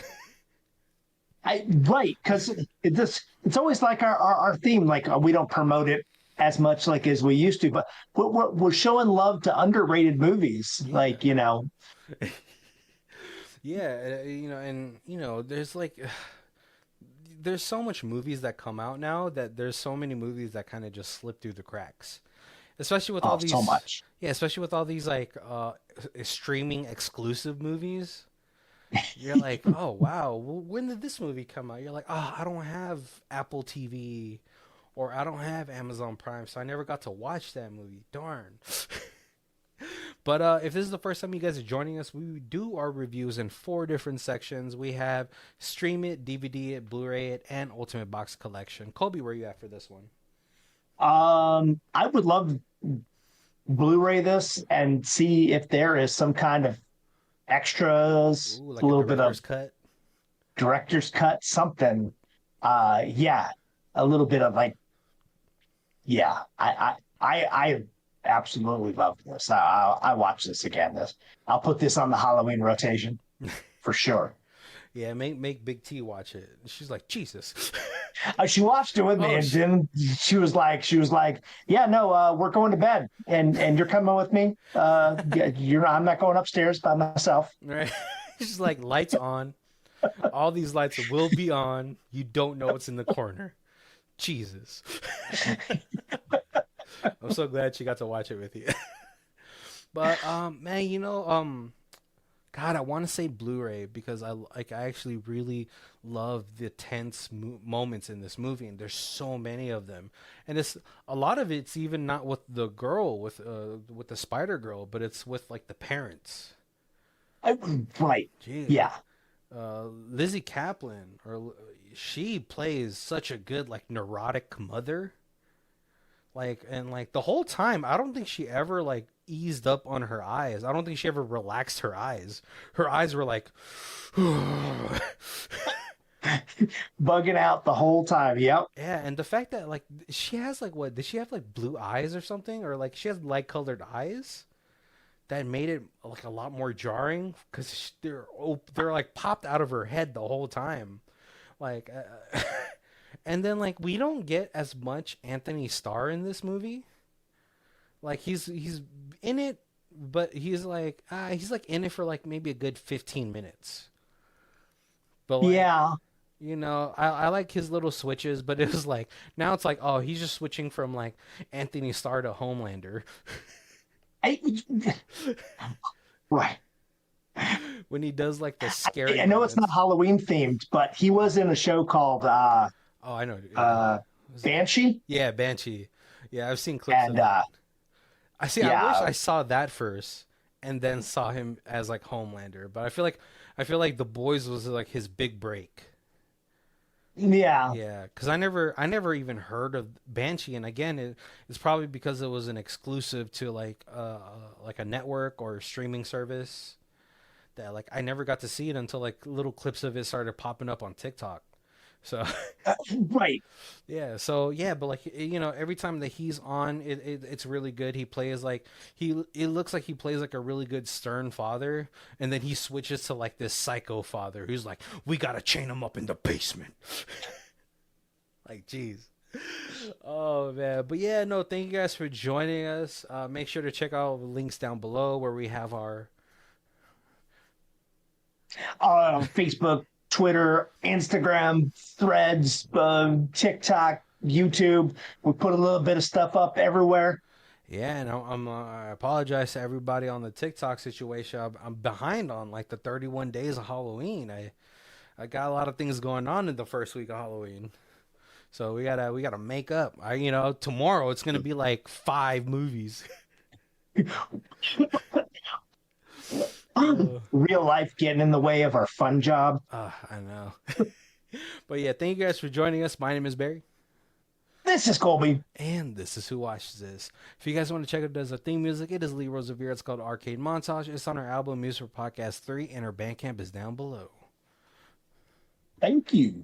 Right, because it's always like our theme. Like we don't promote it as much like as we used to, but we're showing love to underrated movies. Yeah. Like, you know, Yeah, and there's like there's so much movies that come out now that there's so many movies that kind of just slip through the cracks. Especially with all oh, so these much. yeah, especially with all these like streaming exclusive movies. You're like, "Oh, wow. Well, when did this movie come out?" You're like, "Oh, I don't have Apple TV or I don't have Amazon Prime, so I never got to watch that movie. Darn." But if this is the first time you guys are joining us, we do our reviews in four different sections. We have Stream It, DVD It, Blu-ray It, and Ultimate Box Collection. Colby, where are you at for this one? I would love Blu-ray this and see if there is some kind of extras, Ooh, a like a little bit of director's cut. director's cut, something. Yeah, a little bit of like, yeah. I absolutely love this. I watch this again. This I'll put this on the Halloween rotation for sure. Yeah, make Big T watch it. She's like, Jesus. She watched it with me, Oh, and then she was like, yeah, no, we're going to bed, and you're coming with me. Yeah, I'm not going upstairs by myself. right. She's like, lights on. All these lights will be on. You don't know what's in the corner. Jesus. I'm so glad she got to watch it with you. But man, God, I want to say Blu-ray because I actually really love the tense moments in this movie, and there's so many of them. And it's a lot of it's even not with the girl with the Spider Girl, but it's with like the parents. I, right? Gee, Yeah, Lizzy Caplan, or she plays such a good like neurotic mother. Like and like the whole time, I don't think she ever like eased up on her eyes. I don't think she ever relaxed her eyes. Her eyes were like, yeah. bugging out the whole time. Yep. And the fact that like she has like what did she have like blue eyes or something, or like she has light colored eyes that made it like a lot more jarring because they're like popped out of her head the whole time. Like, and then like we don't get as much Anthony Starr in this movie. Like he's in it, but he's like in it for like maybe a good 15 minutes. But like Yeah. I like his little switches, but it was like now it's like oh he's just switching from like Anthony Starr to Homelander I, right. when he does like the scary I know it's not moments. Halloween themed, but he was in a show called Oh, I know. uh, Was it? Banshee, Yeah, Banshee. Yeah, I've seen clips and of that. I see. I wish yeah, I saw that first and then saw him as like Homelander, but I feel like The Boys was like his big break. yeah, Yeah, because I never even heard of Banshee, and again, it's probably because it was an exclusive to like a network or streaming service that like I never got to see it until like little clips of it started popping up on TikTok. So right. yeah, so yeah, but like every time that he's on, it's really good. He plays like it looks like he plays like a really good stern father, and then he switches to like this psycho father who's like, we gotta chain him up in the basement. Like, jeez. Oh man, but yeah, no, thank you guys for joining us. Make sure to check out the links down below where we have our Facebook, Twitter, Instagram, Threads, TikTok, YouTube. We put a little bit of stuff up everywhere. yeah, and I apologize to everybody on the TikTok situation. I'm behind on like the 31 days of Halloween. I got a lot of things going on in the first week of Halloween. So we gotta make up. Tomorrow it's gonna be like 5 movies. uh, Real life getting in the way of our fun job. I know. But yeah, thank you guys for joining us. My name is Barry, This is Colby. and this is Who Watches This. If you guys want to check out the theme music, it is Lee Rosevere. It's called Arcade Montage. It's on our album Music for Podcast 3, and our Bandcamp is down below. Thank you.